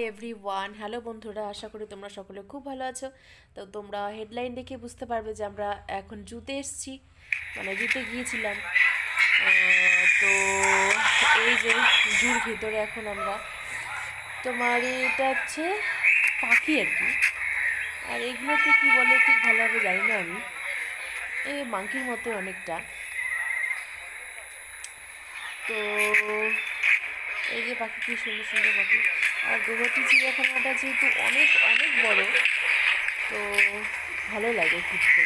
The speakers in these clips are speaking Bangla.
এভরিওয়ান, হ্যালো বন্ধুরা, আশা করি তোমরা সকলে খুব ভালো আছো। তো তোমরা হেডলাইন দেখে বুঝতে পারবে যে আমরা এখন জুতে এসেছি, মানে জুতে গিয়েছিলাম। তো এই যে জুর ভিতরে এখন আমরা, তোমার এটা হচ্ছে পাখি আর কি। আর এগুলোকে কি বলে ঠিক ভালোভাবে জানি না আমি, এই মাংকির মতো অনেকটা। তো এই যে পাখি, কি সুন্দর সুন্দর পাখি। আর গৌহাটি চিড়িয়াখানাটা যেহেতু অনেক অনেক বড়, তো ভালো লাগে ঘুরতে।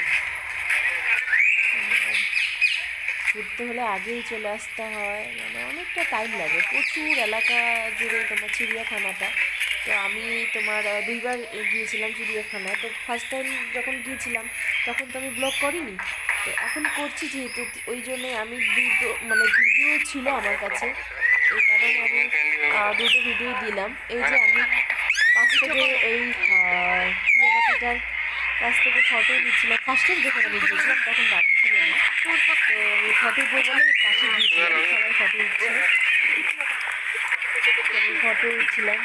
ঘুরতে হলে আগেই চলে আসতে হয়, মানে অনেকটা টাইম লাগে, প্রচুর এলাকা জুড়ে তোমার চিড়িয়াখানাটা। তো আমি তোমার দুইবার গিয়েছিলাম চিড়িয়াখানায়। তো ফার্স্ট টাইম যখন গিয়েছিলাম তখন তো আমি ব্লগ করিনি, তো এখন করছি যেহেতু, ওই জন্যে আমি দুটো মানে ভিডিও ছিল আমার কাছে, এই কারণে আমি দুটো ভিডিও দিলাম। এই যে আমি পাশ থেকে এই টিয়া পাখিটার কাছ থেকে ফটো দিচ্ছিলাম। ফার্স্ট টাইম যখন আমি গিয়েছিলাম তখন বাবু ছিল না, তো এই ফটো বলে পাশে দিয়েছিলাম, সবাই ফটো উঠছিল, ফটো উঠছিলাম।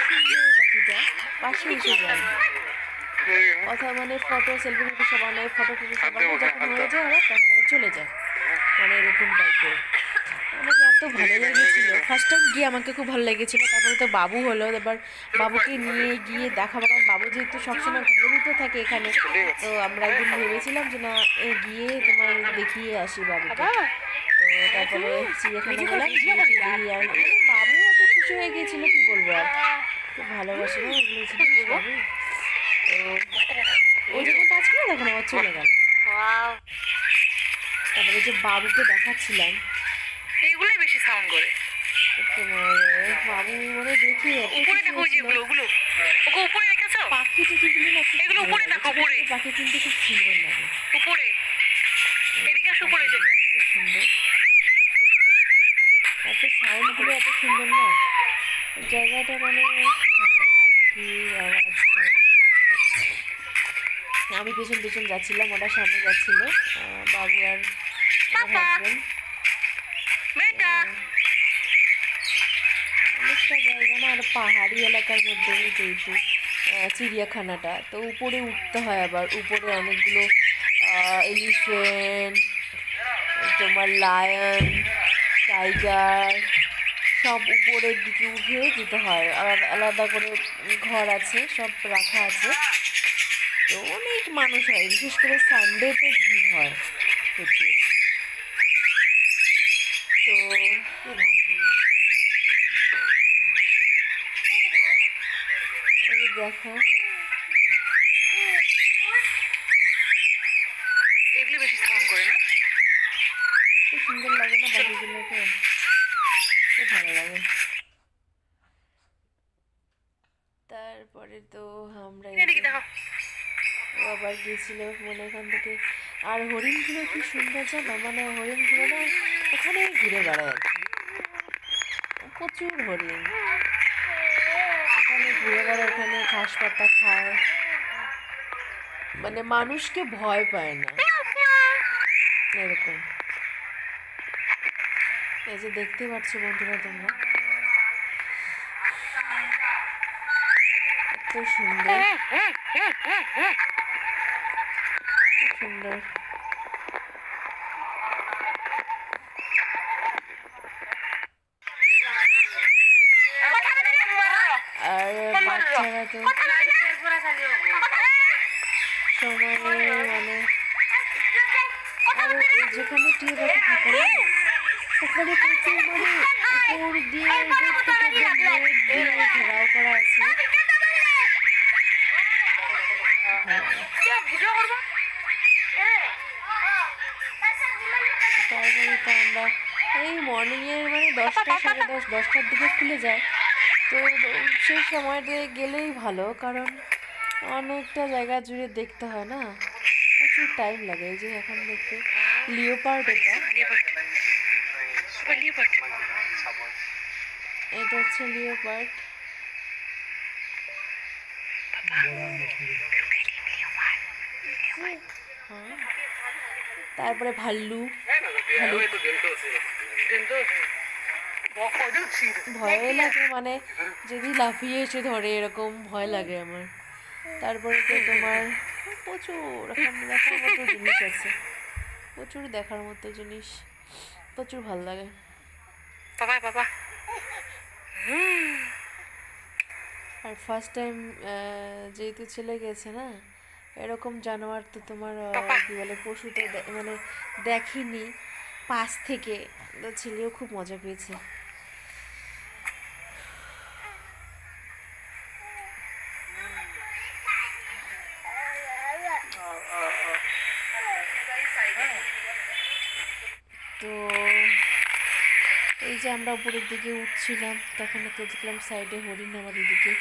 সুন্দর পাখিটা পাশে এসে যায়, কথা মানে ফটো সেলফি ফটো সবাই নেয়, ফটো টটো সবাই যখন হয়ে যায় আবার তখন আবার চলে যায়, মানে এরকম টাইপের। আমাকে এত ভালো লেগেছিল ফার্স্ট টাইম গিয়ে, আমাকে খুব ভালো লেগেছিলো। তারপরে তো বাবু হলো, এবার বাবুকে নিয়ে গিয়ে দেখাবো, কারণ বাবু যেহেতু সবসময় ঘরের ভিতরে থাকে এখানে। তো আমরা একদিন ভেবেছিলাম যে না, গিয়ে তোমার দেখিয়ে আসি বাবুকে। তো তারপরে চিড়িয়াখানা গেলাম, গিয়ে বেরিয়ে আর বাবু এত খুশি হয়ে গিয়েছিল কি বলবো আর, খুব ভালোবাসি না এগুলো জিনিস বাবু। তো ওই যখন টাচ করে তখন আবার চলে গেল। তারপরে যে বাবুকে দেখাচ্ছিলাম, এইগুলোই বেশি সাউন্ড করে। তোমার বাবু মানে দেখি উপরে দেখো, যেগুলো ওগুলো ওকে উপরে রেখেছো, পাখি টাকিগুলো না খুব এগুলো উপরে দেখো, উপরে পাখি কিন্তু খুব সুন্দর লাগে। উপরে এদিকে আসো, উপরে যে এত সুন্দর, এত সাউন্ডগুলো এত সুন্দর না জায়গাটা, মানে পাখির আওয়াজ। আমি পেছন পেছন যাচ্ছিলাম, ওরা সামনে যাচ্ছিল, বাবু আর আমার হাজবেন্ড। বেটা অনেকটা জায়গা না, আর পাহাড়ি এলাকার মধ্যে যেহেতু চিড়িয়াখানাটা, তো উপরে উঠতে হয়, আবার উপরে অনেকগুলো এলিফেন্ট, তোমার লায়ন, টাইগার, সব উপরের দিকে উঠে যেতে হয়, আলাদা আলাদা করে ঘর আছে, সব রাখা আছে। তো অনেক মানুষ হয়, বিশেষ করে সানডেতে ভিড় হয় প্রচুর। তো দেখো এগুলো বেশি সাউন্ড করে না, এত সুন্দর লাগে না পাখিগুলোকে, খুব ভালো লাগে। তারপরে তো আমরা এদিকে দেখো। আবার গিয়েছিল মানে এখান থেকে। আর হরিণগুলো কি সুন্দর জানো, মানে হরিণগুলো না ওখানে ঘুরে বেড়ায় আর কি, প্রচুর হরিণ ওখানে ঘুরে বেড়ায়, ওখানে ঘাস পাতা খায়, মানে মানুষকে ভয় পায় না এরকম। এই যে দেখতে পাচ্ছ বন্ধুরা তোমরা, এত সুন্দর, সুন্দর। আর বাচ্চারা তো সময় মানে, আর যেখানে টিয়া পাখি থাকে না ওখানে প্রচুর মানে উপর দিয়ে ঘেরাও করা আছে। তারপরে তো আমরা এই মর্নিংয়ের মানে 10টা, 10:30, 10টার দিকে খুলে যায়। তো সেই সময়তে গেলেই ভালো, কারণ অনেকটা জায়গা জুড়ে দেখতে হয় না, প্রচুর টাইম লাগে। এই যে এখন দেখতে লিওপার্ড, এটা হচ্ছে লিওপার্ড। হ্যাঁ, তারপরে ভাল্লু, ভাল্লু ভয় লাগে, মানে যদি লাফিয়ে এসে ধরে এরকম ভয় লাগে আমার। তারপরে তো তোমার প্রচুর এখন দেখার মতো জিনিস আছে, প্রচুর দেখার মতো জিনিস, প্রচুর ভালো লাগে। বাবা বাবা আর ফার্স্ট টাইম যেহেতু ছেলে গেছে না, এরকম জানোয়ার তো তোমার কী বলে পশু তো মানে দেখিনি পাশ থেকে, তো ছেলেও খুব মজা পেয়েছে। তো এই যে আমরা উপরের দিকে উঠছিলাম, তখন তো দেখলাম সাইডে হরিণ আমাদের দিকে,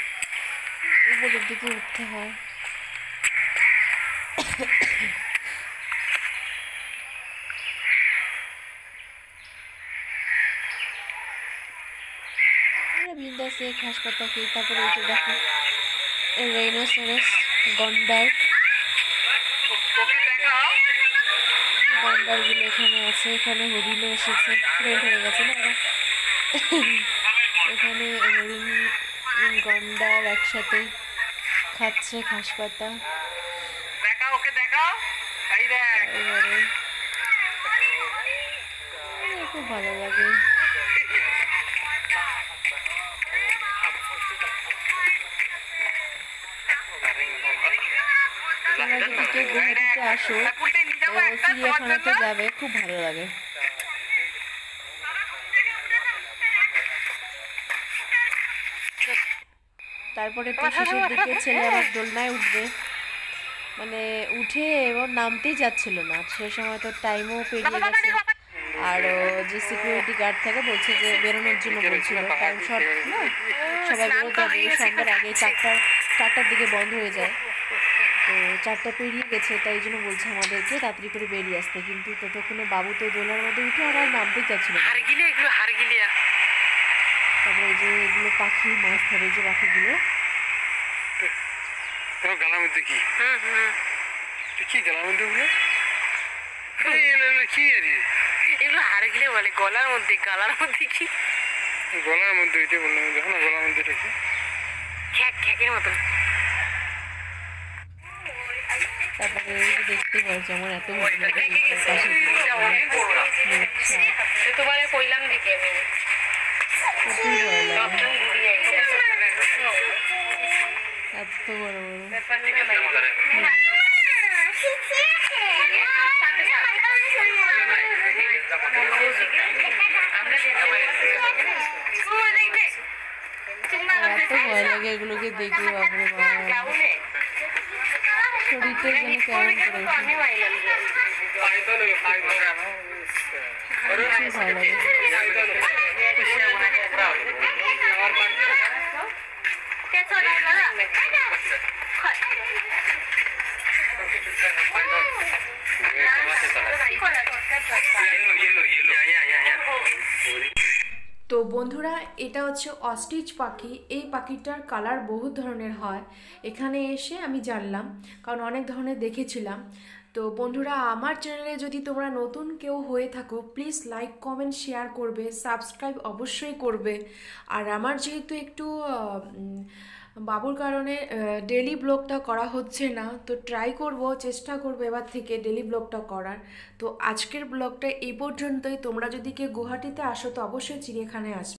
উপরের দিকে উঠতে হয়। বিন্দাসে ঘাস পাতা খেয়ে, তারপরে এই যে দেখো রাইনোসরাস, গন্ডার, গন্ডারগুলো এখানে আছে। এখানে হরিণও এসেছে, ফ্রেন্ড হয়ে গেছে না ওরা। এখানে হরিণ গন্ডার একসাথে খাচ্ছে ঘাস পাতা। এবারে খুব ভালো লাগে। তোমরা যদি কেউ গুয়াহাটিতে আসো তো চিড়িয়াখানাতে যাবে, খুব ভালো লাগে। তারপরে তো শেষের দিকে ছেলে আবার দোলনায় উঠবে, মানে উঠে এবার নামতেই যাচ্ছিল না। সে সময় তো টাইমও পেরিয়ে গেছে, আর যে সিকিউরিটি গার্ড থাকে বলছে যে বেরোনোর জন্য বলছিল, টাইম শর্ট না, সবাই বেরোতে হবে সন্ধ্যার আগে, 4টার দিকে বন্ধ হয়ে যায়। তো 4টা পেরিয়ে গেছে, তাই জন্য বলছে আমাদেরকে তাড়াতাড়ি করে বেরিয়ে আসতে। কিন্তু ততক্ষণে বাবু তো দোলার মধ্যে উঠে আর নামতেই চাচ্ছিল না। তারপরে এই যে এগুলো পাখি মাছ ধরে, যে পাখিগুলো গালার মধ্যে কি কি গালার মধ্যে কি এগুলো হারগিলে বলে, গলার মধ্যে, গালার মধ্যে কি গলার মধ্যে ওইটা বললাম, দেখো না গলার মধ্যে কি খ্যাক খ্যাকের মতন। তারপরে এই যে দেখতে পাচ্ছি আমার এত ভালো লাগে তোমারে কইলাম দিকে আমি প্রচুর ভালো লাগে, এত বড় বড়। এত ভয় লাগে এগুলোকে দেখে, বাপরে বাবা, শরীরটা যেন কেমন করে ভয় লাগে। তো বন্ধুরা, এটা হচ্ছে অস্ট্রিচ পাখি। এই পাখিটার কালার বহু ধরনের হয়, এখানে এসে আমি জানলাম, কারণ অনেক ধরনের দেখেছিলাম। তো বন্ধুরা, আমার চ্যানেলে যদি তোমরা নতুন কেউ হয়ে থাকো, প্লিজ লাইক কমেন্ট শেয়ার করবে, সাবস্ক্রাইব অবশ্যই করবে। আর আমার যেহেতু একটু বাবুর কারণে ডেলি ব্লগটা করা হচ্ছে না, তো ট্রাই করব, চেষ্টা করব এবার থেকে ডেলি ব্লগটা করার। তো আজকের ব্লগটা এই পর্যন্তই। তোমরা যদি কেউ গুয়াহাটিতে আসো তো অবশ্যই চিড়িয়াখানায় আসবে।